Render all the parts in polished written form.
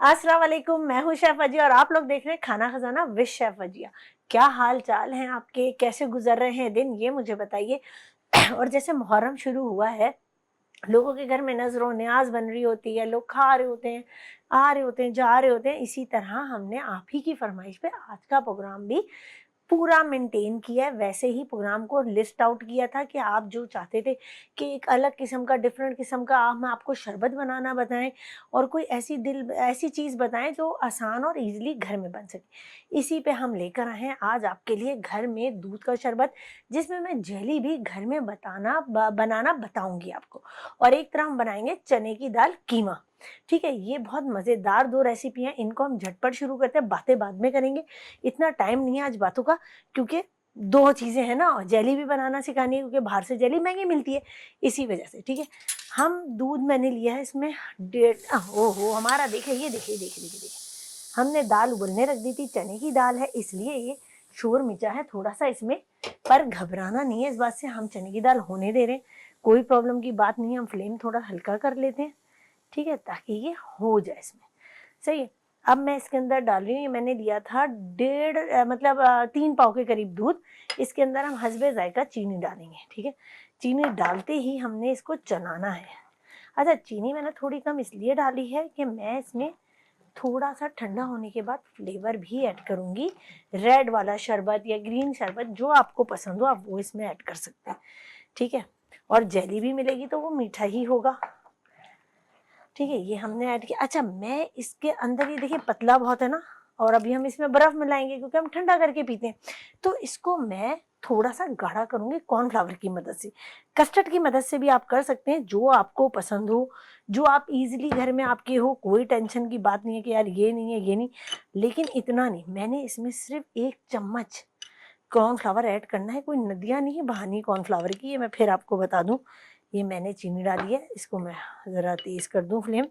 अस्सलाम वालेकुम, मैं हूँ शेफ अजिया और आप लोग देख रहे हैं खाना खजाना विद शेफ अजिया। क्या हाल चाल हैं आपके, कैसे गुजर रहे हैं दिन, ये मुझे बताइए। और जैसे मुहर्रम शुरू हुआ है, लोगों के घर में नजर न्याज बन रही होती है, लोग खा रहे होते हैं, आ रहे होते हैं, जा रहे होते हैं। इसी तरह हमने आप ही की फरमाइश पे आज का प्रोग्राम भी पूरा मेंटेन किया है। वैसे ही प्रोग्राम को लिस्ट आउट किया था कि आप जो चाहते थे कि एक अलग किस्म का, डिफरेंट किस्म का हम आपको शरबत बनाना बताएं और कोई ऐसी चीज़ बताएं जो आसान और इजीली घर में बन सके। इसी पे हम लेकर आए हैं आज आपके लिए घर में दूध का शरबत, जिसमें मैं जेली भी घर में बनाना बताऊंगी आपको। और एक तरह हम बनाएंगे चने की दाल कीमा। ठीक है, ये बहुत मज़ेदार दो रेसिपी हैं, इनको हम झटपट शुरू करते हैं, बातें बाद में करेंगे। इतना टाइम नहीं है आज बातों का, क्योंकि दो चीज़ें हैं ना, जेली भी बनाना सिखानी है क्योंकि बाहर से जेली महंगी मिलती है, इसी वजह से। ठीक है, हम दूध मैंने लिया है इसमें 1.5। ओहो, हमारा देखिए, ये देखिए, हमने दाल उबलने रख दी थी, चने की दाल है इसलिए ये शोर मचा है थोड़ा सा इसमें। पर घबराना नहीं है इस बात से, हम चने की दाल होने दे रहे हैं, कोई प्रॉब्लम की बात नहीं है। हम फ्लेम थोड़ा हल्का कर लेते हैं, ठीक है, ताकि ये हो जाए इसमें। सही है, अब मैं इसके अंदर डाल रही हूँ, ये मैंने लिया था 3 पाव के करीब दूध। इसके अंदर हम हस्बे जायका चीनी डालेंगे। ठीक है, चीनी डालते ही हमने इसको चलाना है। अच्छा, चीनी मैंने थोड़ी कम इसलिए डाली है कि मैं इसमें थोड़ा सा ठंडा होने के बाद फ्लेवर भी ऐड करूंगी। रेड वाला शरबत या ग्रीन शरबत जो आपको पसंद हो आप वो इसमें ऐड कर सकते हैं। ठीक है, और जेली भी मिलेगी तो वो मीठा ही होगा। ठीक है, ये हमने ऐड किया। अच्छा, मैं इसके अंदर, ये देखिए पतला बहुत है ना, और अभी हम इसमें बर्फ मिलाएंगे क्योंकि हम ठंडा करके पीते हैं, तो इसको मैं थोड़ा सा गाढ़ा करूंगी कॉर्नफ्लावर की मदद से। कस्टर्ड की मदद से भी आप कर सकते हैं, जो आपको पसंद हो, जो आप इजीली घर में आपके हो। कोई टेंशन की बात नहीं है कि यार ये नहीं है, ये नहीं। लेकिन इतना नहीं, मैंने इसमें सिर्फ 1 चम्मच कॉर्नफ्लावर ऐड करना है, कोई नदियाँ नहीं बहानी कॉर्नफ्लावर की, ये मैं फिर आपको बता दूं। ये मैंने चीनी डाली है, इसको मैं ज़रा तेज़ कर दूं फ्लेम।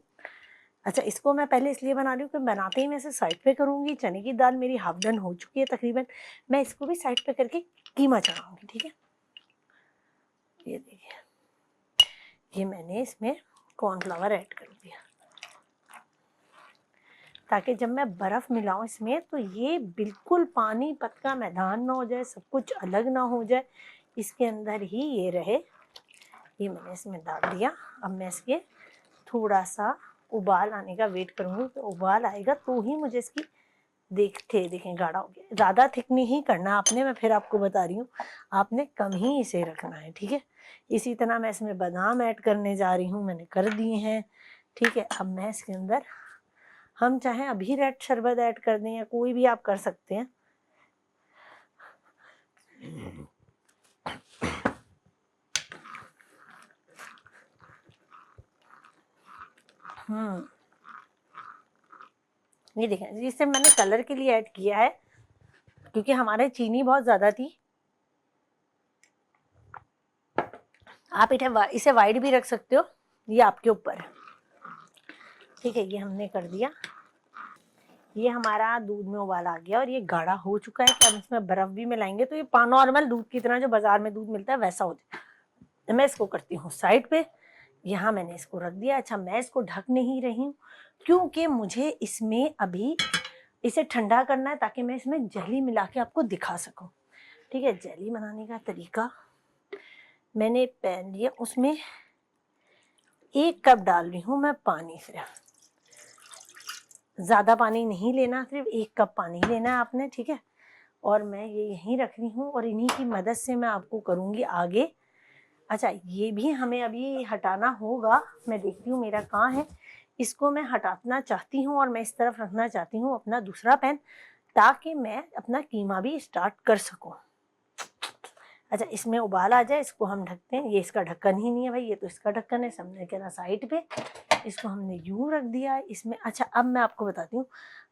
अच्छा, इसको मैं पहले इसलिए बना रही हूँ कि बनाते ही मैं इसे साइड पे करूँगी। चने की दाल मेरी हाफ डन हो चुकी है तकरीबन, मैं इसको भी साइड पे करके कीमा चढ़ाऊँगी। ठीक है, ये देखिए, ये मैंने इसमें कॉर्नफ्लावर ऐड कर दिया ताकि जब मैं बर्फ़ मिलाऊं इसमें तो ये बिल्कुल पानीपत का मैदान ना हो जाए, सब कुछ अलग ना हो जाए, इसके अंदर ही ये रहे। ये मैंने इसमें डाल दिया। अब मैं इसके थोड़ा सा उबाल आने का वेट करूँगी, तो उबाल आएगा तो ही मुझे इसकी देखें गाढ़ा हो गया। ज़्यादा थिक नहीं करना आपने, मैं फिर आपको बता रही हूँ, आपने कम ही इसे रखना है। ठीक है, इसी तरह मैं इसमें बादाम ऐड करने जा रही हूँ, मैंने कर दिए हैं। ठीक है, अब मैं इसके अंदर, हम चाहें अभी रेड शरबत ऐड कर दें या कोई भी आप कर सकते हैं। ये देखें, इसे मैंने कलर के लिए ऐड किया है क्योंकि हमारे चीनी बहुत ज़्यादा थी। आप इसे वाइट भी रख सकते हो, ये आपके ऊपर है। ठीक है, ये हमने कर दिया। ये हमारा दूध में उबाल आ गया और ये गाढ़ा हो चुका है कि हम इसमें बर्फ भी मिलाएंगे तो ये नॉर्मल दूध की तरह जो बाजार में दूध मिलता है वैसा हो जाए। मैं इसको करती हूँ साइड पे, यहाँ मैंने इसको रख दिया। अच्छा, मैं इसको ढक नहीं रही हूँ क्योंकि मुझे इसमें अभी इसे ठंडा करना है ताकि मैं इसमें जेली मिला के आपको दिखा सकूँ। ठीक है, जेली बनाने का तरीका, मैंने पैन लिया, उसमें 1 कप डाल रही हूँ मैं पानी। सिर्फ, ज़्यादा पानी नहीं लेना, सिर्फ 1 कप पानी लेना है आपने। ठीक है, और मैं ये यहीं रख रही हूँ और इन्हीं की मदद से मैं आपको करूँगी आगे। अच्छा, ये भी हमें अभी हटाना होगा, मैं देखती हूँ मेरा कहाँ है। इसको मैं हटाना चाहती हूँ और मैं इस तरफ रखना चाहती हूँ अपना दूसरा पैन, ताकि मैं अपना कीमा भी स्टार्ट कर सकूँ। अच्छा, इसमें उबाल आ जाए, इसको हम ढकते हैं। ये इसका ढक्कन ही नहीं है भाई, ये तो इसका ढक्कन है, सबने कहना साइड पे। इसको हमने यूं रख दिया है इसमें। अच्छा, अब मैं आपको बताती हूँ,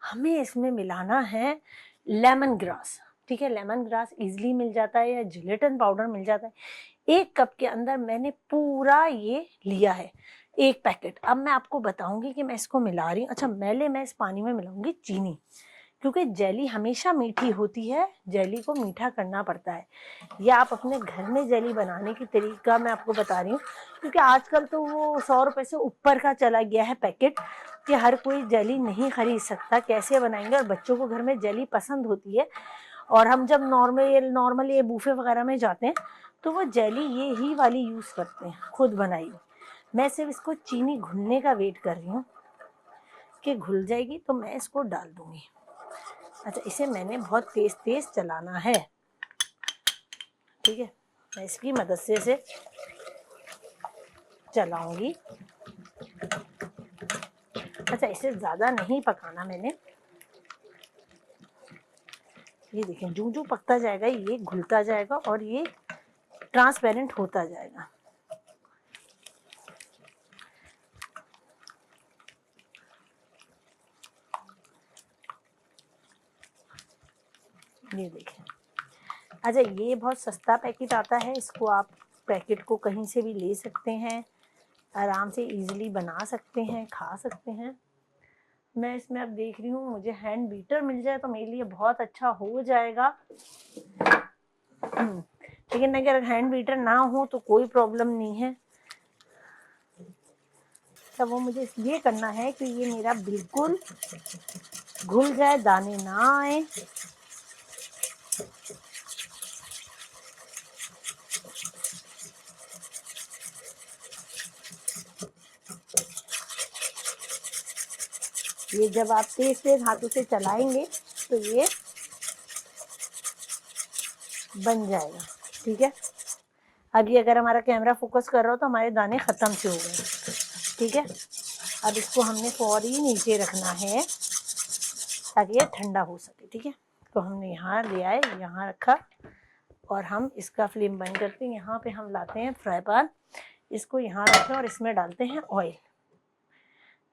हमें इसमें मिलाना है लेमन ग्रास। ठीक है, लेमन ग्रास इजीली मिल जाता है या जिलेटिन पाउडर मिल जाता है। 1 कप के अंदर मैंने पूरा ये लिया है, 1 पैकेट। अब मैं आपको बताऊंगी कि मैं इसको मिला रही हूँ। अच्छा, मैं इस पानी में मिलाऊंगी चीनी, क्योंकि जेली हमेशा मीठी होती है, जेली को मीठा करना पड़ता है। या आप अपने घर में जेली बनाने की तरीका मैं आपको बता रही हूँ, क्योंकि आजकल तो वो 100 रुपए से ऊपर का चला गया है पैकेट, कि हर कोई जेली नहीं खरीद सकता, कैसे बनाएंगे, और बच्चों को घर में जेली पसंद होती है। और हम जब नॉर्मल ये बूफे वगैरह में जाते हैं तो वो जेली ये ही वाली यूज़ करते हैं, खुद बनाई। मैं सिर्फ इसको चीनी घुलने का वेट कर रही हूँ कि घुल जाएगी तो मैं इसको डाल दूँगी। अच्छा, इसे मैंने बहुत तेज़ तेज़ चलाना है, ठीक है। मैं इसकी मदद से इसे चलाऊँगी। अच्छा, इसे ज़्यादा नहीं पकाना मैंने। ये देखें, जूं जूं पकता जाएगा ये घुलता जाएगा और ये ट्रांसपेरेंट होता जाएगा। ये देखें। अच्छा, ये बहुत सस्ता पैकेट आता है, इसको आप पैकेट को कहीं से भी ले सकते हैं, आराम से इजीली बना सकते हैं, खा सकते हैं। मैं इसमें अब देख रही हूँ मुझे हैंड बीटर मिल जाए तो मेरे लिए बहुत अच्छा हो जाएगा। लेकिन अगर हैंड बीटर ना हो तो कोई प्रॉब्लम नहीं है। तो वो मुझे इसलिए करना है कि ये मेरा बिल्कुल घुल जाए, दाने ना आए। ये जब आप तेज तेज हाथों से चलाएंगे तो ये बन जाएगा, ठीक है। अभी अगर हमारा कैमरा फोकस कर रहा हो तो हमारे दाने ख़त्म से हो गए, ठीक है। अब इसको हमने फौरी नीचे रखना है ताकि ये ठंडा हो सके, ठीक है। तो हमने यहाँ ले आए, यहाँ रखा और हम इसका फ्लेम बंद करते हैं। यहाँ पे हम लाते हैं फ्राई पैन, इसको यहाँ रखें और इसमें डालते हैं ऑयल,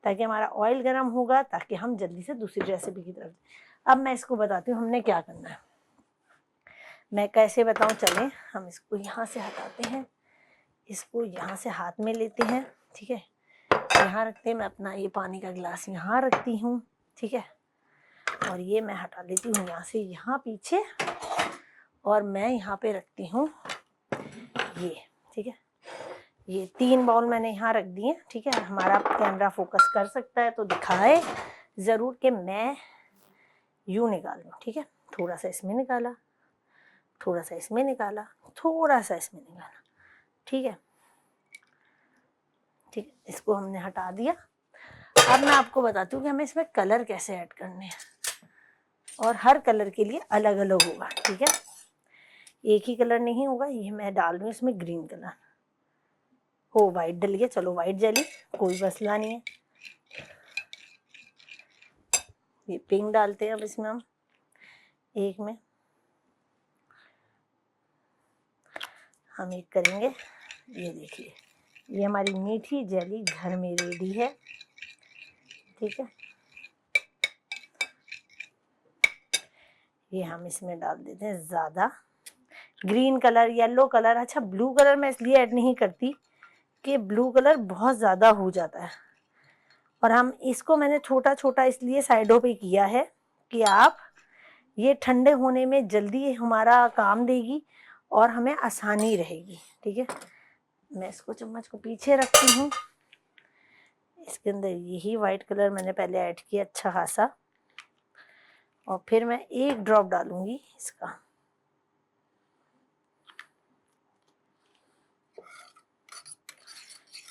ताकि हमारा ऑयल गर्म होगा, ताकि हम जल्दी से दूसरी रेसिपी की तरफ। अब मैं इसको बताती हूँ हमने क्या करना है। मैं कैसे बताऊँ, चलें हम इसको यहाँ से हटाते हैं, इसको यहाँ से हाथ में लेते हैं, ठीक है। यहाँ रखते हैं, मैं अपना ये पानी का गिलास यहाँ रखती हूँ, ठीक है। और ये मैं हटा लेती हूँ यहाँ से, यहाँ पीछे, और मैं यहाँ पे रखती हूँ ये, ठीक है। ये 3 बाउल मैंने यहाँ रख दिए, ठीक है। हमारा कैमरा फोकस कर सकता है तो दिखाए ज़रूर कि मैं यूँ निकाल लूँ, ठीक है। थोड़ा सा इसमें निकाला, थोड़ा सा इसमें निकाला, थोड़ा सा इसमें निकाला, ठीक है, ठीक है। इसको हमने हटा दिया। अब मैं आपको बताती हूँ कि हमें इसमें कलर कैसे ऐड करने हैं, और हर कलर के लिए अलग अलग होगा, ठीक है। एक ही कलर नहीं होगा। ये मैं डाल रही हूँ इसमें ग्रीन कलर, हो वाइट डलिए, चलो वाइट जेली, कोई मसला नहीं है। ये पिंक डालते हैं अब इसमें हम एक में, हम एक करेंगे। ये देखिए, ये हमारी मीठी जेली घर में रेडी है, ठीक है। ये हम इसमें डाल देते हैं ज़्यादा ग्रीन कलर, येलो कलर। अच्छा, ब्लू कलर मैं इसलिए ऐड नहीं करती कि ब्लू कलर बहुत ज़्यादा हो जाता है, और हम इसको मैंने छोटा छोटा इसलिए साइडों पे किया है कि आप ये ठंडे होने में जल्दी हमारा काम देगी और हमें आसानी रहेगी, ठीक है। मैं इसको चम्मच को पीछे रखती हूँ। इसके अंदर यही वाइट कलर मैंने पहले ऐड किया अच्छा खासा, और फिर मैं एक ड्रॉप डालूंगी इसका,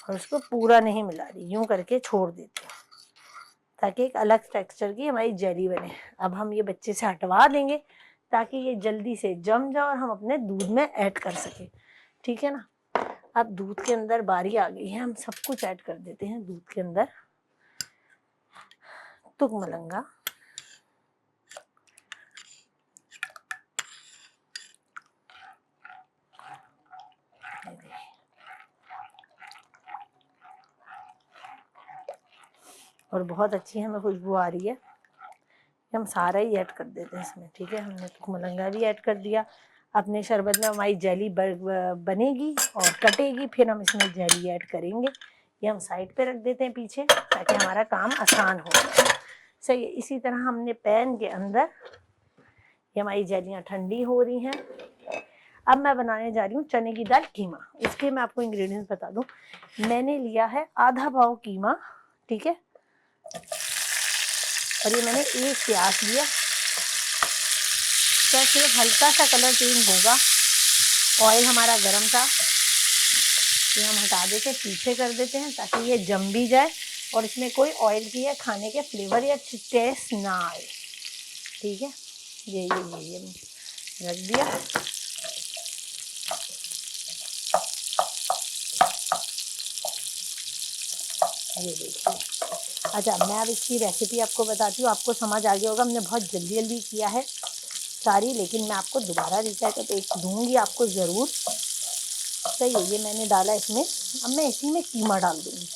और उसको पूरा नहीं मिला रही, यूं करके छोड़ देती हूँ ताकि एक अलग टेक्सचर की हमारी जेली बने। अब हम ये बच्चे से हटवा देंगे ताकि ये जल्दी से जम जाए और हम अपने दूध में ऐड कर सकें, ठीक है ना। अब दूध के अंदर बारी आ गई है, हम सब कुछ ऐड कर देते हैं दूध के अंदर। तुक मलंगा, और बहुत अच्छी हमें खुशबू आ रही है। हम सारा ही ऐड कर देते हैं इसमें, ठीक है। हमने तुक मलंगा भी ऐड कर दिया। अपने शरबत में हमारी जेली बनेगी और कटेगी, फिर हम इसमें जेली ऐड करेंगे। ये हम साइड पे रख देते हैं पीछे, ताकि हमारा काम आसान हो जाए। सही है। इसी तरह हमने पैन के अंदर, ये हमारी जेलियाँ ठंडी हो रही हैं। अब मैं बनाने जा रही हूँ चने की दाल कीमा। इसके मैं आपको इंग्रेडिएंट्स बता दूँ। मैंने लिया है आधा पाव कीमा, ठीक है। और ये मैंने एक प्याज लिया, तो सिर्फ हल्का सा कलर चेंज होगा। ऑयल हमारा गर्म था, ये हम हटा देते, पीछे कर देते हैं ताकि ये जम भी जाए और इसमें कोई ऑयल की या खाने के फ्लेवर या टेस्ट ना आए। ठीक है, ये रख दिया। ये देखिए। अच्छा, मैं अब इसकी रेसिपी आपको बताती हूँ, आपको समझ आ गया होगा। हमने बहुत जल्दी जल्दी किया है सारी, लेकिन मैं आपको दोबारा रिचार्ज एक दूंगी आपको ज़रूर। सही है, ये मैंने डाला इसमें। अब मैं इसी में कीमा डाल दूँगी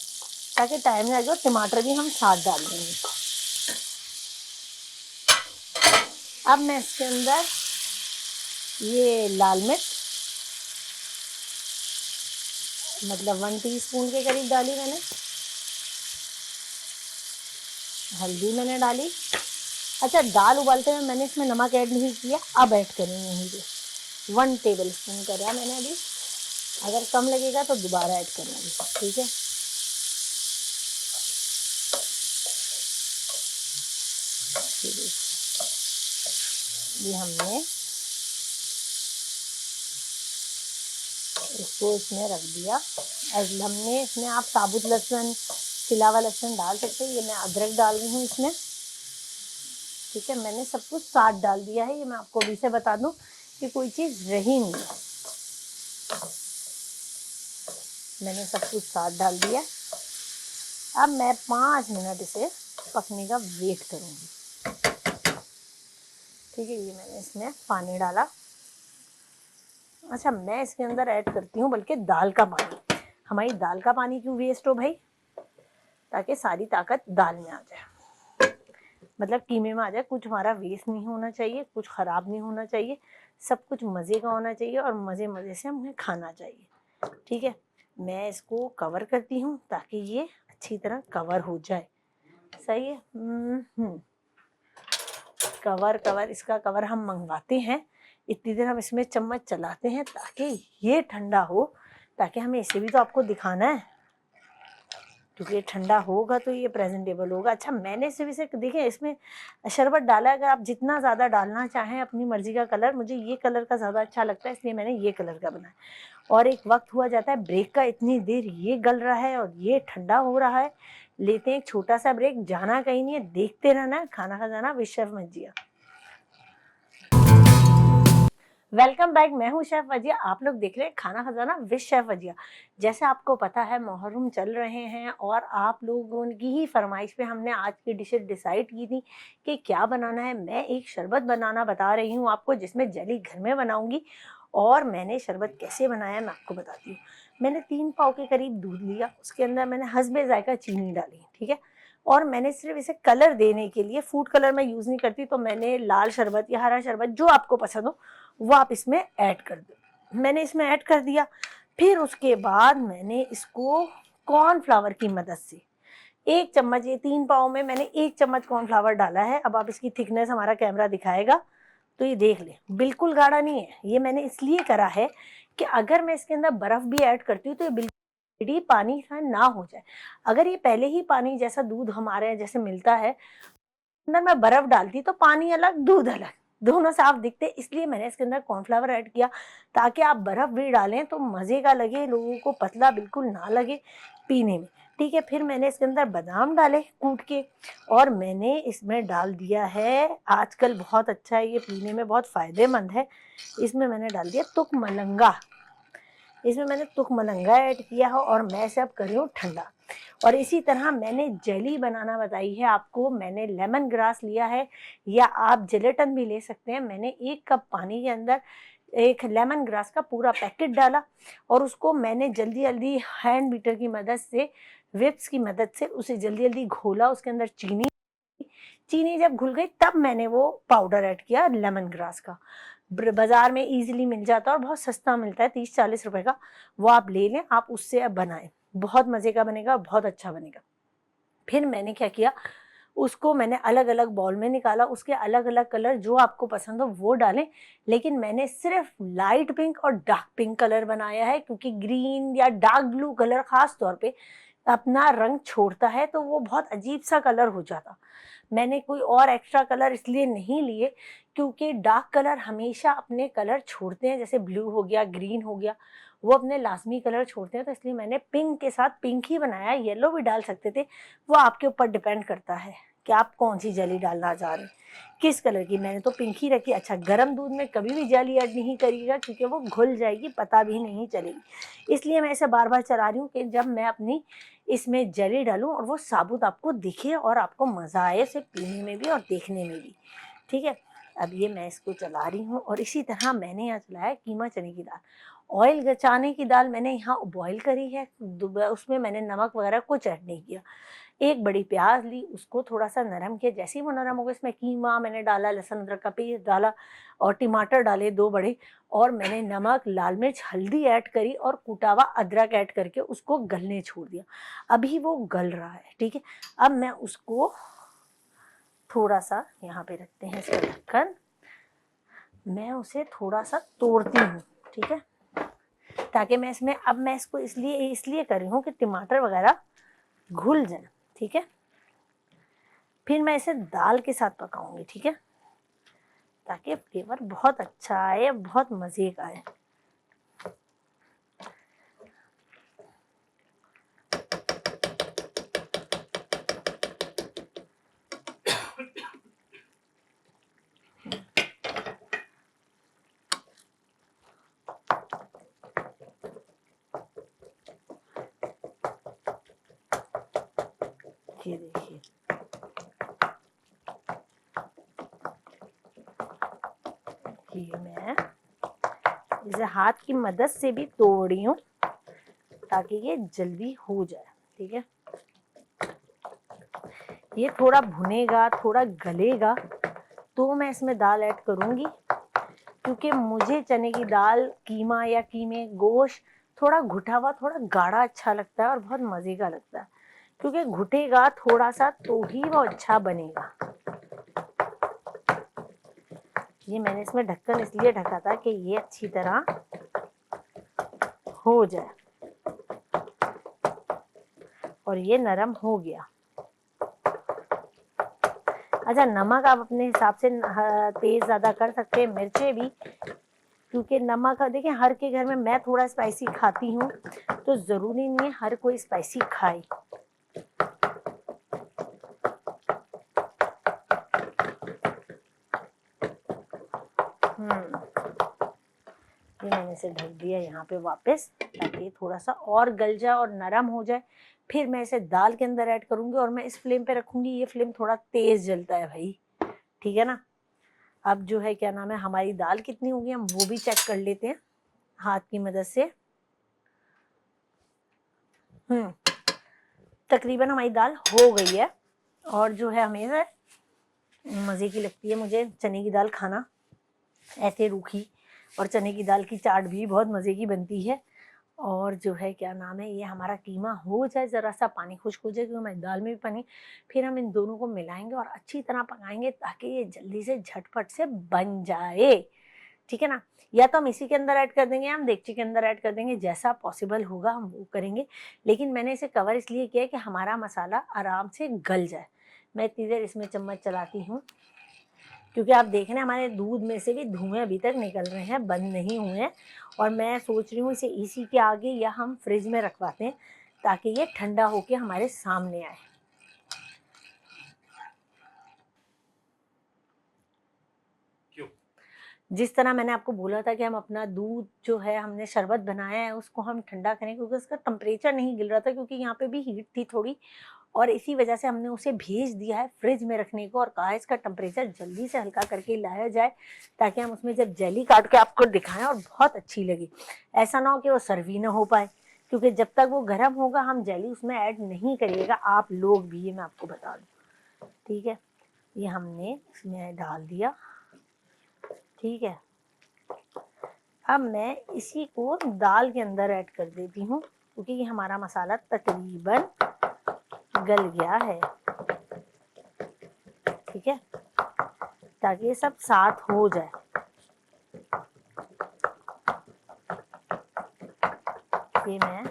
ताकि टाइम लगे, और टमाटर भी हम साथ डाल देंगे। अब मैं इसके अंदर ये लाल मिर्च मतलब 1 टीस्पून के करीब डाली मैंने, हल्दी मैंने डाली। अच्छा, दाल उबालते हुए मैंने इसमें नमक ऐड नहीं किया, अब ऐड करेंगे मुझे 1 टेबल स्पून करा मैंने अभी। अगर कम लगेगा तो दोबारा ऐड करेंगे। ठीक है, ये हमने इसको इसमें रख दिया। हमने इसमें आप साबुत लहसुन, सिलावा लहसुन डाल सकते हैं। ये मैं अदरक डाल रही हूँ इसमें। ठीक है, मैंने सब कुछ साथ डाल दिया है। ये मैं आपको अभी से बता दूं कि कोई चीज़ रही नहीं है, मैंने सब कुछ साथ डाल दिया। अब मैं 5 मिनट इसे पकने का वेट करूँगी। ठीक है, ये मैंने इसमें पानी डाला। अच्छा, मैं इसके अंदर ऐड करती हूँ बल्कि दाल का पानी। हमारी दाल का पानी क्यों वेस्ट हो भाई? ताकि सारी ताकत दाल में आ जाए, मतलब कीमे में आ जाए। कुछ हमारा वेस्ट नहीं होना चाहिए, कुछ ख़राब नहीं होना चाहिए, सब कुछ मज़े का होना चाहिए और मज़े मज़े से हमें खाना चाहिए। ठीक है, मैं इसको कवर करती हूँ ताकि ये अच्छी तरह कवर हो जाए। सही है। कवर इसका कवर हम मंगवाते हैं। इतनी देर हम इसमें चम्मच चलाते हैं ताकि ये ठंडा हो, ताकि हमें इसे भी तो आपको दिखाना है, क्योंकि ये ठंडा होगा तो ये प्रेजेंटेबल होगा। अच्छा, मैंने सिर्फ इसे देखिए इसमें शरबत डाला है। अगर आप जितना ज़्यादा डालना चाहें अपनी मर्जी का कलर, मुझे ये कलर का ज़्यादा अच्छा लगता है इसलिए मैंने ये कलर का बनाया। और एक वक्त हुआ जाता है ब्रेक का, इतनी देर ये गल रहा है और ये ठंडा हो रहा है। लेते हैं एक छोटा सा ब्रेक, जाना कहीं नहीं है, देखते रहना खाना खजाना विद शेफ मजिया। वेलकम बैक, मैं हूं शेफ वजिया। आप लोग देख रहे हैं खाना खजाना विद शेफ वजिया। जैसे आपको पता है मुहर्रम चल रहे हैं और आप लोगों की ही फरमाइश पे हमने आज की डिशेज डिसाइड की थी कि क्या बनाना है। मैं एक शरबत बनाना बता रही हूँ आपको, जिसमें जली घर में बनाऊंगी। और मैंने शरबत कैसे बनाया मैं आपको बताती हूँ। मैंने 3 पाव के करीब दूध लिया, उसके अंदर मैंने हस्बे जायका चीनी डाली। ठीक है, और मैंने सिर्फ इसे कलर देने के लिए, फूड कलर मैं यूज़ नहीं करती, तो मैंने लाल शरबत या हरा शरबत जो आपको पसंद हो वो आप इसमें ऐड कर दो। मैंने इसमें ऐड कर दिया। फिर उसके बाद मैंने इसको कॉर्नफ्लावर की मदद से 1 चम्मच, ये 3 पाव में मैंने 1 चम्मच कॉर्नफ्लावर डाला है। अब आप इसकी थिकनेस, हमारा कैमरा दिखाएगा तो ये देख ले, बिल्कुल गाढ़ा नहीं है। ये मैंने इसलिए करा है कि अगर मैं इसके अंदर बर्फ भी ऐड करती हूँ तो ये बिल्कुल पानी सा ना हो जाए। अगर ये पहले ही पानी जैसा दूध हमारे जैसे मिलता है, अंदर मैं बर्फ डालती तो पानी अलग दूध अलग, दोनों साफ दिखते। इसलिए मैंने इसके अंदर कॉर्नफ्लावर ऐड किया ताकि आप बर्फ भी डालें तो मज़े का लगे, लोगों को पतला बिल्कुल ना लगे पीने में। ठीक है, फिर मैंने इसके अंदर बादाम डाले कूट के, और मैंने इसमें डाल दिया है, आजकल बहुत अच्छा है ये पीने में, बहुत फ़ायदेमंद है। इसमें मैंने डाल दिया तुक मलंगा। इसमें मैंने तुक मलंगा ऐड किया है और मैं इसे अब कर रही हूँ ठंडा। और इसी तरह मैंने जेली बनाना बताई है आपको। मैंने लेमन ग्रास लिया है या आप जेलेटन भी ले सकते हैं। मैंने 1 कप पानी के अंदर एक लेमन ग्रास का पूरा पैकेट डाला और उसको मैंने जल्दी जल्दी हैंड बीटर की मदद से, विप्स की मदद से उसे जल्दी जल्दी घोला। उसके अंदर चीनी जब घुल गई तब मैंने वो पाउडर ऐड किया लेमन ग्रास का। बाजार में इजीली मिल जाता है और बहुत सस्ता मिलता है, 30-40 रुपए का। वो आप ले लें, आप उससे अब बनाएं, बहुत मज़े का बनेगा, बहुत अच्छा बनेगा। फिर मैंने क्या किया, उसको मैंने अलग अलग बाउल में निकाला। उसके अलग अलग कलर जो आपको पसंद हो वो डालें, लेकिन मैंने सिर्फ लाइट पिंक और डार्क पिंक कलर बनाया है, क्योंकि ग्रीन या डार्क ब्लू कलर ख़ास तौर पे अपना रंग छोड़ता है तो वो बहुत अजीब सा कलर हो जाता। मैंने कोई और एक्स्ट्रा कलर इसलिए नहीं लिए क्योंकि डार्क कलर हमेशा अपने कलर छोड़ते हैं, जैसे ब्लू हो गया, ग्रीन हो गया, वो अपने लाजमी कलर छोड़ते हैं। तो इसलिए मैंने पिंक के साथ पिंक ही बनाया। येलो भी डाल सकते थे, वो आपके ऊपर डिपेंड करता है कि आप कौन सी जेली डालना चाह रहे हैं, किस कलर की। मैंने तो पिंक ही रखी। अच्छा, गर्म दूध में कभी भी जेली ऐड नहीं करिएगा क्योंकि वो घुल जाएगी, पता भी नहीं चलेगी। इसलिए मैं इसे बार बार चला रही हूँ कि जब मैं अपनी इसमें जेली डालूं और वो साबुत आपको दिखे और आपको मज़ा आए इसे पीने में भी और देखने में भी। ठीक है, अब ये मैं इसको चला रही हूँ। और इसी तरह मैंने यहाँ चलाया कीमा चने की दाल। ऑयल चने की दाल मैंने यहाँ बॉईल करी है, उसमें मैंने नमक वगैरह कुछ ऐड नहीं किया। एक बड़ी प्याज ली, उसको थोड़ा सा नरम किया। जैसे ही वो नरम हो गया, इसमें कीमा मैंने डाला, लहसुन अदरक का पेस्ट डाला और टमाटर डाले 2 बड़े, और मैंने नमक, लाल मिर्च, हल्दी ऐड करी और कूटा हुआ अदरक ऐड करके उसको गलने छोड़ दिया। अभी वो गल रहा है। ठीक है, अब मैं उसको थोड़ा सा यहाँ पे रखते हैं इसका ढक्कन, मैं उसे थोड़ा सा तोड़ती हूँ। ठीक है, ताकि मैं इसमें, अब मैं इसको इसलिए कर रही हूँ कि टमाटर वगैरह घुल जाए। ठीक है, फिर मैं इसे दाल के साथ पकाऊंगी। ठीक है, ताकि फ्लेवर बहुत अच्छा आए, बहुत मज़े का आए। ये देखिए, ये मैं इसे हाथ की मदद से भी तोड़ रही हूँ ताकि ये जल्दी हो जाए। ठीक है, ये थोड़ा भुनेगा, थोड़ा गलेगा तो मैं इसमें दाल ऐड करूँगी, क्योंकि मुझे चने की दाल, कीमा या कीमे, गोश्त थोड़ा घुटा हुआ, थोड़ा गाढ़ा अच्छा लगता है और बहुत मज़े का लगता है, क्योंकि घुटेगा थोड़ा सा तो ही वो अच्छा बनेगा। ये मैंने इसमें ढक्कन इसलिए ढका था कि ये अच्छी तरह हो जाए। और ये नरम हो गया। अच्छा, नमक आप अपने हिसाब से तेज ज़्यादा कर सकते हैं, मिर्चें भी, क्योंकि नमक देखिए हर के घर में, मैं थोड़ा स्पाइसी खाती हूँ तो ज़रूरी नहीं है हर कोई स्पाइसी खाए। ये मैंने इसे ढक दिया यहाँ पे वापस, ताकि ये थोड़ा सा और गल जाए और नरम हो जाए। फिर मैं इसे दाल के अंदर ऐड करूँगी और मैं इस फ्लेम पे रखूँगी। ये फ्लेम थोड़ा तेज़ जलता है भाई, ठीक है ना। अब जो है क्या नाम है, हमारी दाल कितनी होगी हम वो भी चेक कर लेते हैं हाथ की मदद से। तकरीबन हमारी दाल हो गई है। और जो है हमें मज़े की लगती है मुझे चने की दाल खाना, ऐसे रूखी। और चने की दाल की चाट भी बहुत मज़े की बनती है। और जो है क्या नाम है, ये हमारा कीमा हो जाए, ज़रा सा पानी खुश्क हो जाए क्योंकि हमारी दाल में भी पानी, फिर हम इन दोनों को मिलाएंगे और अच्छी तरह पकाएंगे ताकि ये जल्दी से झटपट से बन जाए। ठीक है ना, या तो हम इसी के अंदर ऐड कर देंगे, हम देगची के अंदर ऐड कर देंगे, जैसा पॉसिबल होगा हम वो करेंगे। लेकिन मैंने इसे कवर इसलिए किया है कि हमारा मसाला आराम से गल जाए। मैं इतनी देर इसमें चम्मच चलाती हूँ क्योंकि आप देख रहे हैं हमारे दूध में से भी धुएं अभी तक निकल रहे हैं, बंद नहीं हुए हैं। और मैं सोच रही हूँ इसे इसी के आगे या हम फ्रिज में रखवाते हैं ताकि ये ठंडा होके हमारे सामने आए। जिस तरह मैंने आपको बोला था कि हम अपना दूध जो है हमने शरबत बनाया है उसको हम ठंडा करें, क्योंकि उसका टेम्परेचर नहीं गिर रहा था, क्योंकि यहाँ पे भी हीट थी थोड़ी, और इसी वजह से हमने उसे भेज दिया है फ्रिज में रखने को और कहा इसका टेम्परेचर जल्दी से हल्का करके लाया जाए ताकि हम उसमें जब जेली काट के आपको दिखाएं और बहुत अच्छी लगी। ऐसा ना हो कि वो सर्व ही ना हो पाए, क्योंकि जब तक वो गर्म होगा हम जेली उसमें ऐड नहीं करिएगा आप लोग भी, ये मैं आपको बता दूँ। ठीक है, ये हमने इसमें डाल दिया। ठीक है, अब मैं इसी को दाल के अंदर ऐड कर देती हूँ क्योंकि ये हमारा मसाला तकरीबन गल गया है। ठीक है, ताकि ये सब साथ हो जाए। ये मैं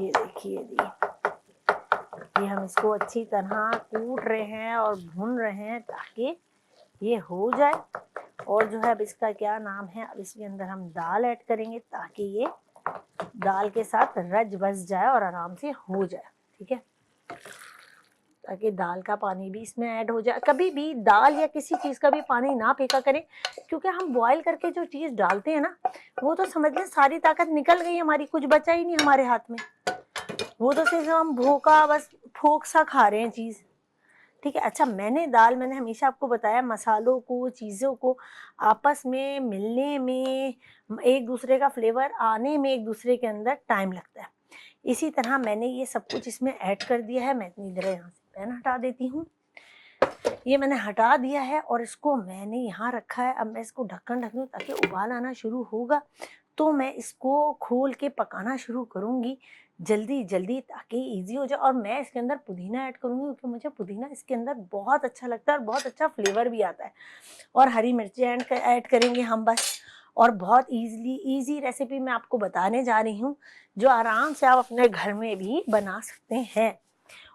ये देखिए जी, ये हम इसको अच्छी तरह कूट रहे हैं और भून रहे हैं ताकि ये हो जाए। और जो है अब इसका क्या नाम है, अब इसके अंदर हम दाल ऐड करेंगे ताकि ये दाल के साथ रच बस जाए और आराम से हो जाए। ठीक है, ताकि दाल का पानी भी इसमें ऐड हो जाए। कभी भी दाल या किसी चीज़ का भी पानी ना फेंका करें, क्योंकि हम बॉईल करके जो चीज़ डालते हैं ना, वो तो समझ लें सारी ताकत निकल गई हमारी, कुछ बचा ही नहीं हमारे हाथ में। वो तो सिर्फ हम भूखा बस फोक सा खा रहे हैं चीज़। ठीक है, अच्छा मैंने हमेशा आपको बताया मसालों को, चीज़ों को आपस में मिलने में, एक दूसरे का फ्लेवर आने में एक दूसरे के अंदर टाइम लगता है। इसी तरह मैंने ये सब कुछ इसमें ऐड कर दिया है। मैं इतनी देर यहाँ से पैन हटा देती हूँ। ये मैंने हटा दिया है और इसको मैंने यहाँ रखा है। अब मैं इसको ढक्कन ढक दूँ ताकि उबाल आना शुरू होगा तो मैं इसको खोल के पकाना शुरू करूँगी जल्दी जल्दी, ताकि इजी हो जाए। और मैं इसके अंदर पुदीना ऐड करूँगी क्योंकि मुझे पुदीना इसके अंदर बहुत अच्छा लगता है और बहुत अच्छा फ्लेवर भी आता है। और हरी मिर्ची ऐड करेंगे हम बस। और बहुत ईजी रेसिपी मैं आपको बताने जा रही हूँ जो आराम से आप अपने घर में भी बना सकते हैं।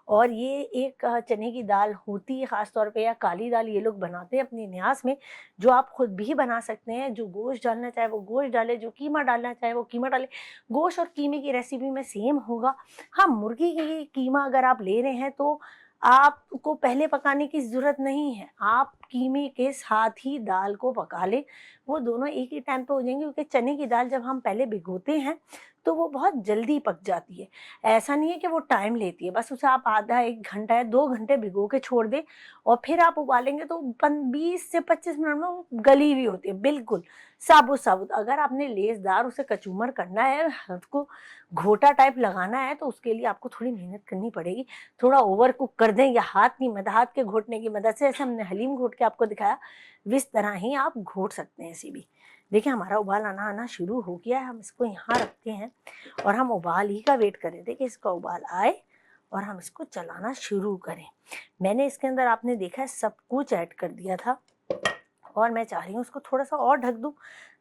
और ये एक चने की दाल होती है ख़ास तौर पे, या काली दाल ये लोग बनाते हैं अपनी न्यास में, जो आप खुद भी बना सकते हैं। जो गोश्त डालना चाहे वो गोश्त डाले, जो कीमा डालना चाहे वो कीमा डाले। गोश्त और कीमे की रेसिपी में सेम होगा। हाँ, मुर्गी की कीमा अगर आप ले रहे हैं तो आपको पहले पकाने की ज़रूरत नहीं है, आप कीमे के साथ ही दाल को पका लें, वो दोनों एक ही टाइम पे हो जाएंगे। क्योंकि चने की दाल जब हम पहले भिगोते हैं तो वो बहुत जल्दी पक जाती है। ऐसा नहीं है कि वो टाइम लेती है, बस उसे आप आधा 1 घंटा या 2 घंटे भिगो के छोड़ दें और फिर आप उबालेंगे तो 20 से 25 मिनट में वो गली हुई होती है, बिल्कुल साबुत-साबुत। अगर आपने लेसदार उसे कचूमर करना है, उसको घोटा टाइप लगाना है, तो उसके लिए आपको थोड़ी मेहनत करनी पड़ेगी। थोड़ा ओवर कुक कर दें या हाथ के घोटने की मदद से, जैसे हमने हलीम घोट के आपको दिखाया, इस तरह ही आप घोट सकते हैं इसे भी। देखिए हमारा उबाल आना शुरू हो गया है। हम इसको यहाँ रखते हैं और हम उबाल ही का वेट कर रहे थे कि इसका उबाल आए और हम इसको चलाना शुरू करें। मैंने इसके अंदर, आपने देखा है, सब कुछ ऐड कर दिया था और मैं चाह रही हूँ उसको थोड़ा सा और ढक दूँ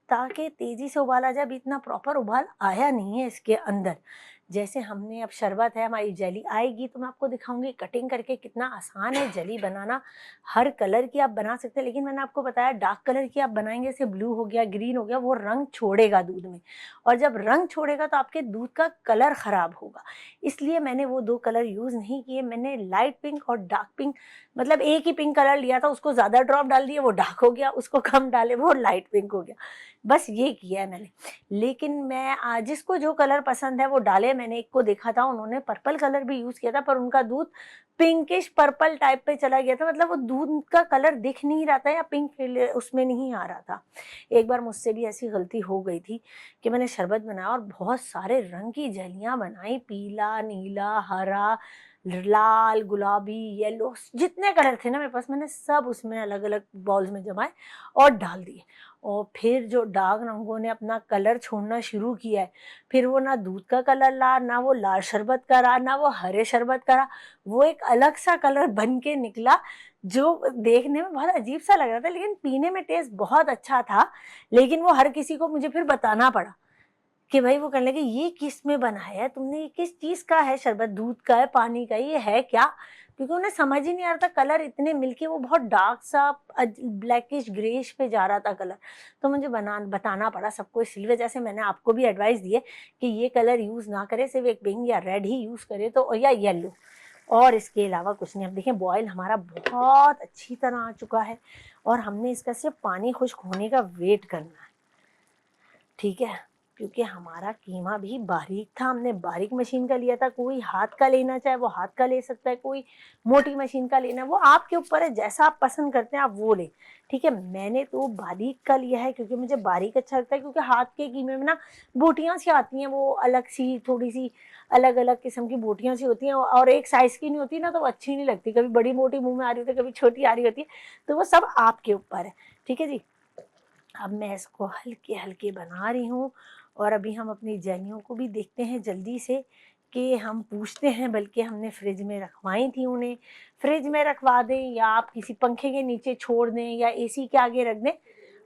ताकि तेज़ी से उबाल आ जाए। अभी इतना प्रॉपर उबाल आया नहीं है इसके अंदर। जैसे हमने अब शरबत है, हमारी जेली आएगी तो मैं आपको दिखाऊंगी कटिंग करके कितना आसान है जेली बनाना। हर कलर की आप बना सकते हैं, लेकिन मैंने आपको बताया डार्क कलर की आप बनाएंगे, जैसे ब्लू हो गया, ग्रीन हो गया, वो रंग छोड़ेगा दूध में। और जब रंग छोड़ेगा तो आपके दूध का कलर ख़राब होगा। इसलिए मैंने वो 2 कलर यूज़ नहीं किए। मैंने लाइट पिंक और डार्क पिंक, मतलब एक ही पिंक कलर लिया था, उसको ज़्यादा ड्रॉप डाल दिया वो डार्क हो गया, उसको कम डाले वो लाइट पिंक हो गया। बस ये किया है मैंने। लेकिन मैं जिसको जो कलर पसंद है वो डाले। मैंने एक को देखा था उन्होंने पर्पल कलर भी यूज़ किया था, पर उनका दूध पिंकिश पर्पल टाइप पे चला गया था, मतलब वो दूध का कलर दिख नहीं रहा था या पिंक उसमें नहीं आ रहा था। एक बार मुझसे भी ऐसी गलती हो गई थी कि मैंने शरबत बनाया और बहुत सारे रंग की जलियाँ बनाई, पीला, नीला, हरा, लाल, गुलाबी, येलो, जितने कलर थे ना मेरे पास, मैंने सब उसमें अलग अलग बॉल्स में जमाए और डाल दिए। और फिर जो डार्क रंगों ने अपना कलर छोड़ना शुरू किया है, फिर वो ना दूध का कलर ला, ना वो लाल शरबत का रहा, ना वो हरे शरबत का रहा, वो एक अलग सा कलर बन के निकला जो देखने में बहुत अजीब सा लग रहा था, लेकिन पीने में टेस्ट बहुत अच्छा था। लेकिन वो हर किसी को मुझे फिर बताना पड़ा कि भाई, वो कहने लगे ये किस में बना है तुमने, ये किस चीज़ का है शरबत, दूध का है, पानी का, ये है क्या? क्योंकि उन्हें समझ ही नहीं आ रहा था, कलर इतने मिलके वो बहुत डार्क सा ब्लैकिश ग्रेश पे जा रहा था कलर। तो मुझे बताना पड़ा सबको। इसी वजह से मैंने आपको भी एडवाइस दी है कि ये कलर यूज़ ना करें, सिर्फ एक पिंक या रेड ही यूज़ करें, तो या येलो, और इसके अलावा कुछ नहीं। अब देखें बॉयल हमारा बहुत अच्छी तरह आ चुका है और हमने इसका सिर्फ पानी खुश्क होने का वेट करना है। ठीक है, क्योंकि हमारा कीमा भी बारीक था, हमने बारीक मशीन का लिया था। कोई हाथ का लेना चाहे वो हाथ का ले सकता है, कोई मोटी मशीन का लेना है, वो आपके ऊपर है, जैसा आप पसंद करते हैं आप वो लें। ठीक है, मैंने तो बारीक का लिया है क्योंकि मुझे बारीक अच्छा लगता है। क्योंकि हाथ के कीमे में ना बोटियाँ सी आती हैं, वो अलग सी, थोड़ी सी अलग अलग किस्म की बोटियाँ सी होती हैं और एक साइज़ की नहीं होती ना, तो वो अच्छी नहीं लगती। कभी बड़ी मोटी मुँह में आ रही होती है, कभी छोटी आ रही होती है, तो वो सब आपके ऊपर है। ठीक है जी, अब मैं इसको हल्के हल्के बना रही हूँ और अभी हम अपनी जैलियों को भी देखते हैं जल्दी से, कि हम पूछते हैं, बल्कि हमने फ्रिज में रखवाई थी, उन्हें फ्रिज में रखवा दें या आप किसी पंखे के नीचे छोड़ दें या एसी के आगे रख दें,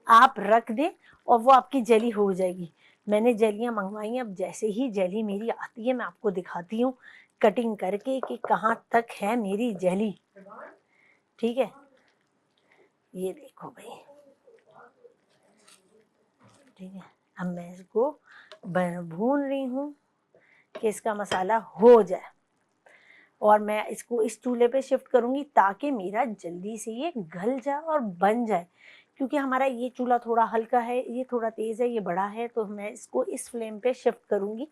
आप रख दें और वो आपकी जली हो जाएगी। मैंने जेलियाँ मंगवाई हैं। अब जैसे ही जेली मेरी आती है मैं आपको दिखाती हूँ कटिंग करके कि कहाँ तक है मेरी जेली। ठीक है, ये देखो भाई। ठीक है, अब मैं इसको भून रही हूँ कि इसका मसाला हो जाए, और मैं इसको इस चूल्हे पे शिफ्ट करूँगी ताकि मेरा जल्दी से ये गल जाए और बन जाए। क्योंकि हमारा ये चूल्हा थोड़ा हल्का है, ये थोड़ा तेज़ है, ये बड़ा है, तो मैं इसको इस फ्लेम पे शिफ्ट करूँगी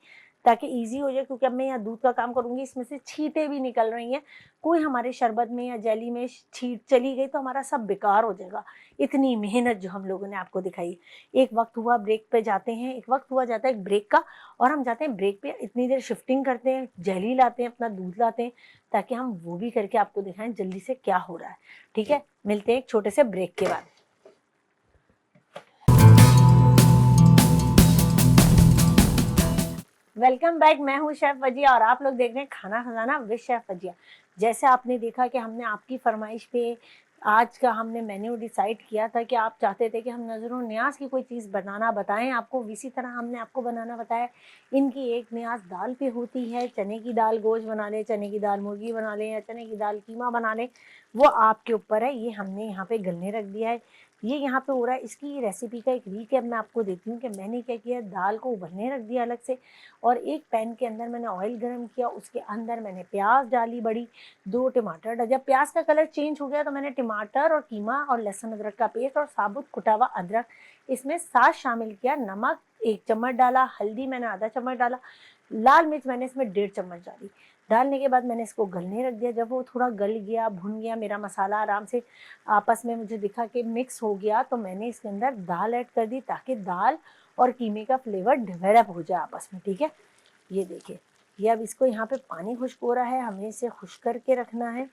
ताकि ईज़ी हो जाए। क्योंकि अब मैं यहाँ दूध का काम करूँगी, इसमें से छींटें भी निकल रही हैं। कोई हमारे शरबत में या जेली में छींट चली गई तो हमारा सब बेकार हो जाएगा। इतनी मेहनत जो हम लोगों ने आपको दिखाई। एक वक्त हुआ ब्रेक पे जाते हैं, एक वक्त हुआ जाता है एक ब्रेक का, और हम जाते हैं ब्रेक पे, इतनी देर शिफ्टिंग करते हैं, जेली लाते हैं, अपना दूध लाते हैं, ताकि हम वो भी करके आपको दिखाएं जल्दी से क्या हो रहा है। ठीक है, मिलते हैं एक छोटे से ब्रेक के बाद। वेलकम बैक, मैं हूं शेफ वजिया और आप लोग देख रहे हैं खाना खजाना विद शेफ वजिया। जैसे आपने देखा कि हमने आपकी फरमाइश पे आज का हमने मेन्यू डिसाइड किया था कि आप चाहते थे कि हम नज़रों न्याज की कोई चीज़ बनाना बताएं आपको, इसी तरह हमने आपको बनाना बताया। इनकी एक न्याज दाल पे होती है, चने की दाल गोश्त बना लें, चने की दाल मुर्गी बना लें, या चने की दाल कीमा बना लें, वो आपके ऊपर है। ये हमने यहाँ पे गलने रख दिया है, ये यहाँ पे हो रहा है। इसकी रेसिपी का एक रीकैप मैं आपको देती हूँ कि मैंने क्या किया। दाल को उबलने रख दिया अलग से, और एक पैन के अंदर मैंने ऑयल गरम किया, उसके अंदर मैंने प्याज डाली बड़ी, 2 टमाटर डाले। जब प्याज का कलर चेंज हो गया तो मैंने टमाटर और कीमा और लहसुन अदरक का पेस्ट और साबुत कुटा हुआ अदरक इसमें साथ शामिल किया। नमक 1 चम्मच डाला, हल्दी मैंने आधा चम्मच डाला, लाल मिर्च मैंने इसमें 1.5 चम्मच डाली। डालने के बाद मैंने इसको गलने रख दिया। जब वो थोड़ा गल गया, भुन गया, मेरा मसाला आराम से आपस में मुझे दिखा कि मिक्स हो गया, तो मैंने इसके अंदर दाल ऐड कर दी ताकि दाल और कीमे का फ्लेवर डेवलप हो जाए आपस में। ठीक है, ये देखिए, ये अब इसको यहाँ पे पानी खुश्क हो रहा है, हमें इसे खुश्क करके रखना है।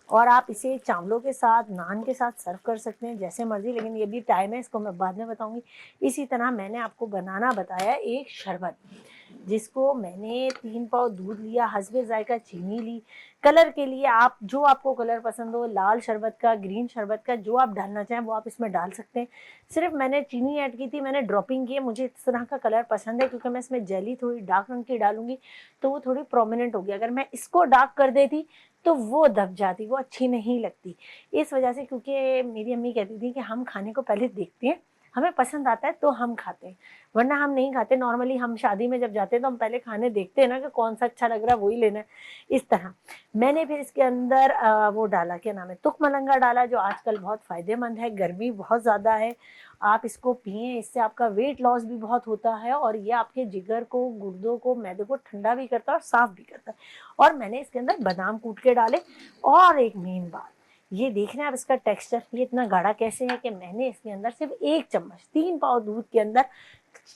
और आप इसे चावलों के साथ, नान के साथ सर्व कर सकते हैं, जैसे मर्जी, लेकिन ये भी टाइम है, इसको मैं बाद में बताऊंगी। इसी तरह मैंने आपको बनाना बताया एक शरबत, जिसको मैंने 3 पाव दूध लिया, हस्बे जायका चीनी ली। कलर के लिए आप जो आपको कलर पसंद हो, लाल शरबत का, ग्रीन शरबत का, जो आप डालना चाहें वो आप इसमें डाल सकते हैं। सिर्फ मैंने चीनी ऐड की थी, मैंने ड्रॉपिंग की है। मुझे इस तरह का कलर पसंद है क्योंकि मैं इसमें जेली थोड़ी डार्क रंग की डालूंगी तो वो थोड़ी प्रोमिनेंट होगी। अगर मैं इसको डार्क कर देती तो वो दब जाती, वो अच्छी नहीं लगती। इस वजह से, क्योंकि मेरी अम्मी कहती थी कि हम खाने को पहले देखते हैं, हमें पसंद आता है तो हम खाते हैं, वरना हम नहीं खाते। नॉर्मली हम शादी में जब जाते हैं तो हम पहले खाने देखते हैं ना कि कौन सा अच्छा लग रहा है वही लेना है। इस तरह मैंने फिर इसके अंदर वो डाला, क्या नाम है, तुख मलंगा डाला, जो आजकल बहुत फ़ायदेमंद है, गर्मी बहुत ज़्यादा है, आप इसको पिएं, इससे आपका वेट लॉस भी बहुत होता है, और ये आपके जिगर को, गुर्दों को, मैदे को ठंडा भी करता है और साफ़ भी करता है। और मैंने इसके अंदर बादाम कूट के डाले। और एक मेन बात, ये देख रहे हैं आप इसका टेक्सचर, ये इतना गाढ़ा कैसे है कि मैंने इसके अंदर सिर्फ 1 चम्मच, 3 पाव दूध के अंदर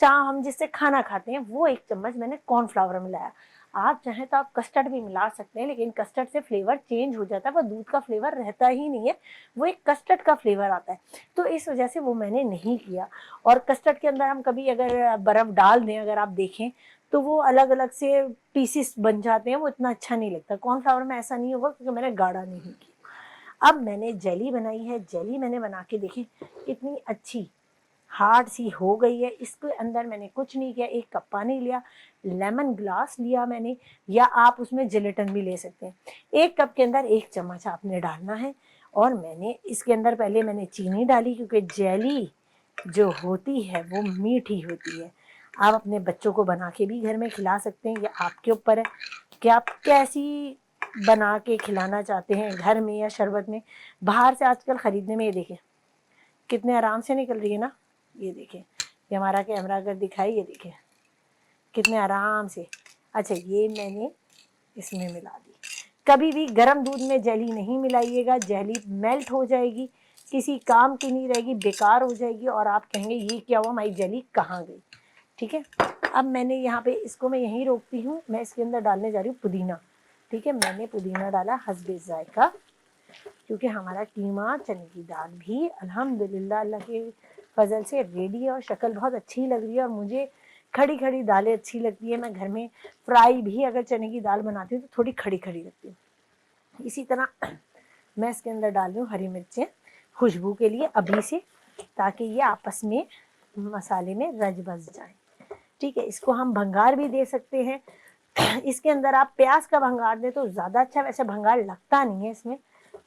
हम जिससे खाना खाते हैं वो 1 चम्मच मैंने कॉर्नफ्लावर मिलाया। आप चाहें तो आप कस्टर्ड भी मिला सकते हैं, लेकिन कस्टर्ड से फ्लेवर चेंज हो जाता है, वो दूध का फ्लेवर रहता ही नहीं है, वो एक कस्टर्ड का फ्लेवर आता है, तो इस वजह से वो मैंने नहीं किया। और कस्टर्ड के अंदर हम कभी अगर बर्फ़ डाल दें, अगर आप देखें तो वो अलग अलग से पीसीस बन जाते हैं, वो इतना अच्छा नहीं लगता। कॉर्नफ्लावर में ऐसा नहीं होगा क्योंकि मैंने गाढ़ा नहीं किया। अब मैंने जेली बनाई है, जेली मैंने बना के देखी, कितनी अच्छी हार्ड सी हो गई है। इसके अंदर मैंने कुछ नहीं किया, 1 कप पानी लिया, लेमन ग्लास लिया मैंने, या आप उसमें जिलेटिन भी ले सकते हैं। 1 कप के अंदर 1 चम्मच आपने डालना है। और मैंने इसके अंदर पहले मैंने चीनी डाली, क्योंकि जेली जो होती है वो मीठी होती है। आप अपने बच्चों को बना के भी घर में खिला सकते हैं, या आपके ऊपर है कि आप कैसी बना के खिलाना चाहते हैं, घर में या शरबत में। बाहर से आजकल ख़रीदने में, ये देखें कितने आराम से निकल रही है ना, ये देखें, ये हमारा कैमरा अगर दिखाई, ये देखें कितने आराम से। अच्छा, ये मैंने इसमें मिला दी। कभी भी गर्म दूध में जेली नहीं मिलाइएगा, जेली मेल्ट हो जाएगी, किसी काम की नहीं रहेगी, बेकार हो जाएगी, और आप कहेंगे ये क्या हुआ, हमारी जेली कहाँ गई। ठीक है, अब मैंने यहाँ पे इसको मैं यहीं रोकती हूँ, मैं इसके अंदर डालने जा रही हूँ पुदीना। ठीक है, मैंने पुदीना डाला हस्बे जायका, क्योंकि हमारा कीमा चने की दाल भी अल्हम्दुलिल्लाह अल्लाह के फजल से रेडी है, और शक्ल बहुत अच्छी लग रही है। और मुझे खड़ी खड़ी दालें अच्छी लगती है, मैं घर में फ्राई भी अगर चने की दाल बनाती हूँ तो थोड़ी खड़ी खड़ी लगती हूँ। इसी तरह मैं इसके अंदर डाल रही हूँ हरी मिर्चें खुशबू के लिए अभी से, ताकि ये आपस में मसाले में रच बस जाए। ठीक है, इसको हम भंगार भी दे सकते हैं। इसके अंदर आप प्याज का भंगार दें तो ज़्यादा अच्छा, वैसे भंगार लगता नहीं है इसमें,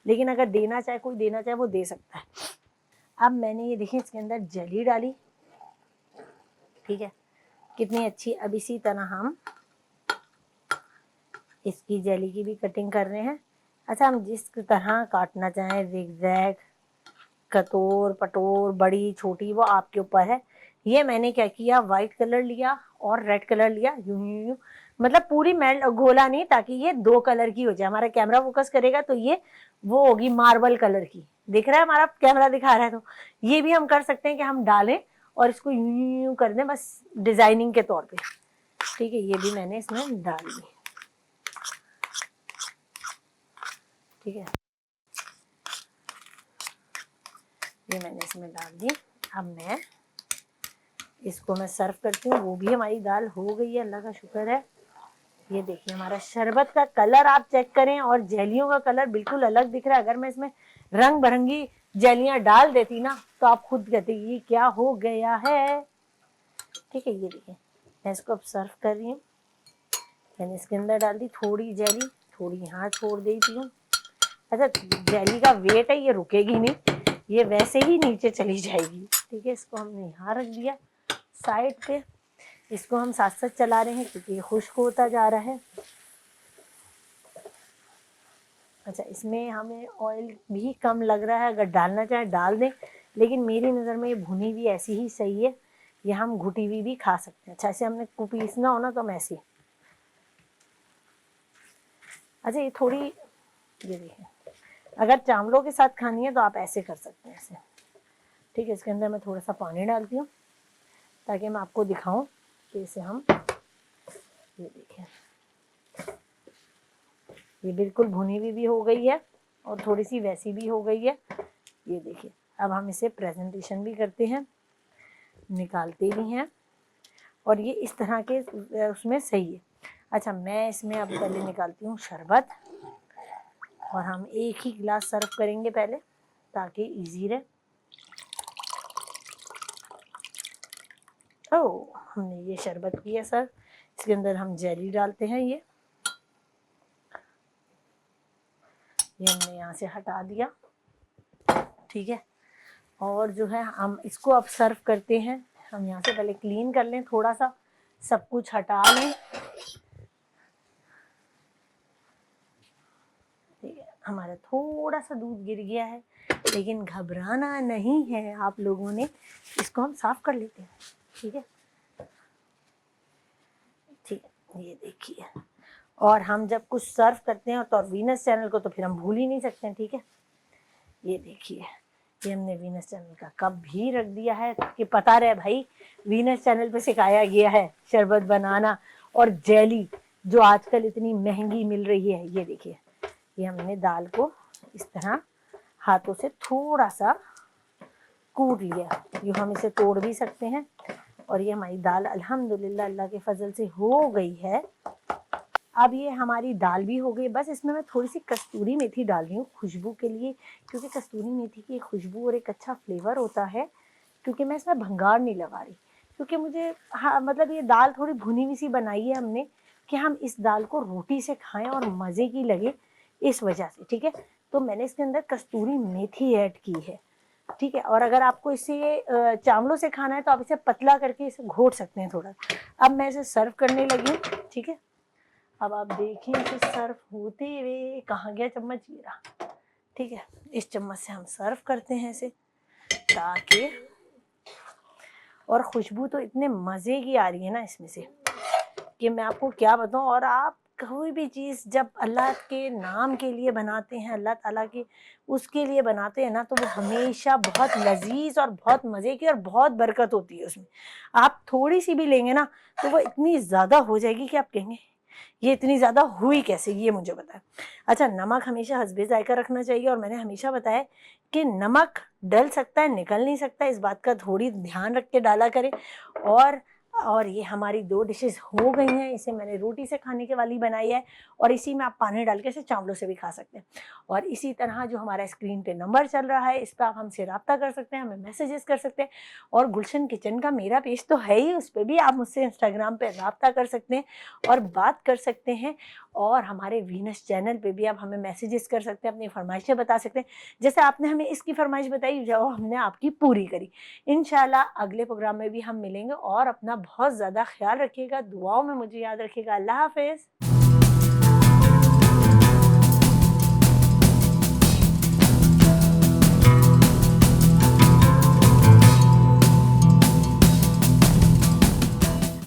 लेकिन अगर देना चाहे, कोई देना चाहे वो दे सकता है। अब मैंने ये देखिए इसके अंदर जेली डाली, ठीक है, कितनी अच्छी। अब इसी तरह हम इसकी जेली की भी कटिंग कर रहे हैं। अच्छा, हम जिस तरह काटना चाहें, जिगजैग, कतोर पटोर, बड़ी छोटी, वो आपके ऊपर है। ये मैंने क्या किया, वाइट कलर लिया और रेड कलर लिया, यूं यूं यूं, मतलब पूरी मेल्ट घोला नहीं, ताकि ये 2 कलर की हो जाए। हमारा कैमरा फोकस करेगा तो ये वो होगी मार्बल कलर की, दिख रहा है, हमारा कैमरा दिखा रहा है। तो ये भी हम कर सकते हैं कि हम डालें और इसको यूं यूं यूं कर दें, बस डिजाइनिंग के तौर पे। ठीक है, ये भी मैंने इसमें डाल दी। ठीक है, ये मैंने इसमें डाल दी। अब मैं इसको सर्व करती हूँ। वो भी हमारी दाल हो गई है, अल्लाह का शुक्र है। ये देखिए हमारा शरबत का कलर आप चेक करें, और जेलियों का कलर बिल्कुल अलग दिख रहा है। अगर मैं इसमें रंग बिरंगी जेलियां डाल देती ना, तो आप खुद कहते ये क्या हो गया है। ठीक है, ये देखिए मैं इसको अब सर्व कर रही हूँ। मैंने इसके अंदर डाल दी थोड़ी जेली, थोड़ी यहाँ छोड़ देती हूँ। अच्छा, जेली का वेट है, ये रुकेगी नहीं, ये वैसे ही नीचे चली जाएगी। ठीक है, इसको हमने यहाँ रख दिया साइड पे। इसको हम साथ साथ चला रहे हैं क्योंकि ये खुश्क होता जा रहा है। अच्छा, इसमें हमें ऑयल भी कम लग रहा है, अगर डालना चाहे डाल दें, लेकिन मेरी नज़र में ये भुनी हुई ऐसी ही सही है। ये हम घुटी हुई भी खा सकते हैं। अच्छा, ऐसे हमने पीसना हो ना तो हम ऐसे। अच्छा, ये थोड़ी, ये देखिए, अगर चावलों के साथ खानी है तो आप ऐसे कर सकते हैं, ऐसे। ठीक है, इसके अंदर मैं थोड़ा सा पानी डालती हूँ ताकि मैं आपको दिखाऊं कि इसे हम, ये देखिए ये बिल्कुल भुनी हुई भी हो गई है और थोड़ी सी वैसी भी हो गई है। ये देखिए, अब हम इसे प्रेजेंटेशन भी करते हैं, निकालते भी हैं, और ये इस तरह के उसमें सही है। अच्छा, मैं इसमें अब पहले निकालती हूँ शरबत, और हम एक ही गिलास सर्व करेंगे पहले ताकि इजी रहे। ओह, हमने ये शरबत किया सर। इसके अंदर हम जेली डालते हैं। ये हमने यहाँ से हटा दिया। ठीक है, और जो है हम इसको अब सर्व करते हैं। हम यहाँ से पहले क्लीन कर लें, थोड़ा सा सब कुछ हटा लें। ठीक है, हमारा थोड़ा सा दूध गिर गया है, लेकिन घबराना नहीं है आप लोगों ने, इसको हम साफ कर लेते हैं। ठीक है, ठीक है, ये देखिए। और हम जब कुछ सर्व करते हैं तो वीनस चैनल को तो फिर हम भूल ही नहीं सकते हैं। ठीक है, ये देखिए, ये हमने वीनस चैनल का कप भी रख दिया है कि पता रहे भाई वीनस चैनल पे सिखाया गया है शरबत बनाना और जेली, जो आजकल इतनी महंगी मिल रही है। ये देखिए, ये हमने दाल को इस तरह हाथों से थोड़ा सा कूट लिया। यूँ हम इसे तोड़ भी सकते हैं। और ये हमारी दाल अल्हम्दुलिल्लाह अल्लाह के फजल से हो गई है। अब ये हमारी दाल भी हो गई। बस इसमें मैं थोड़ी सी कस्तूरी मेथी डाल रही हूँ खुशबू के लिए, क्योंकि कस्तूरी मेथी की खुशबू और एक अच्छा फ्लेवर होता है। क्योंकि मैं इसमें भंगार नहीं लगा रही, क्योंकि मुझे, हाँ, मतलब ये दाल थोड़ी भुनी हुई सी बनाई है हमने कि हम इस दाल को रोटी से खाएं और मज़े की लगे, इस वजह से। ठीक है, तो मैंने इसके अंदर कस्तूरी मेथी ऐड की है। ठीक है, और अगर आपको इसे चावलों से खाना है तो आप इसे पतला करके इसे घोट सकते हैं थोड़ा। अब मैं इसे सर्व करने लगी हूँ। ठीक है, अब आप देखिए इसे सर्व होते हुए, कहाँ गया चम्मच, ये रहा। ठीक है, इस चम्मच से हम सर्व करते हैं इसे, ताकि, और खुशबू तो इतने मज़े की आ रही है ना इसमें से कि मैं आपको क्या बताऊं। और आप कोई भी चीज़ जब अल्लाह के नाम के लिए बनाते हैं, अल्लाह ताला के उसके लिए बनाते हैं ना, तो वो हमेशा बहुत लजीज और बहुत मज़े की और बहुत बरकत होती है उसमें। आप थोड़ी सी भी लेंगे ना तो वो इतनी ज़्यादा हो जाएगी कि आप कहेंगे ये इतनी ज़्यादा हुई कैसे, ये मुझे बताएं। अच्छा, नमक हमेशा हस्बे जायका रखना चाहिए, और मैंने हमेशा बताया कि नमक डल सकता है, निकल नहीं सकता, इस बात का थोड़ी ध्यान रख के डाला करें। और और ये हमारी 2 डिशेज़ हो गई हैं। इसे मैंने रोटी से खाने के वाली बनाई है और इसी में आप पानी डाल के इसे चावलों से भी खा सकते हैं। और इसी तरह जो हमारा स्क्रीन पे नंबर चल रहा है, इस पे आप हमसे राब्ता कर सकते हैं, हमें मैसेजेस कर सकते हैं। और गुलशन किचन का मेरा पेज तो है ही, उस पे भी आप मुझसे इंस्टाग्राम पे राब्ता कर सकते हैं और बात कर सकते हैं। और हमारे वीनस चैनल पे भी आप हमें मैसेजेस कर सकते हैं, अपनी फ़रमाइशें बता सकते हैं। जैसे आपने हमें इसकी फ़रमाइश बताई, जो हमने आपकी पूरी करी। इंशाल्लाह अगले प्रोग्राम में भी हम मिलेंगे और अपना बहुत ज़्यादा ख्याल रखिएगा, दुआओं में मुझे याद रखिएगा। अल्लाह हाफ़िज़।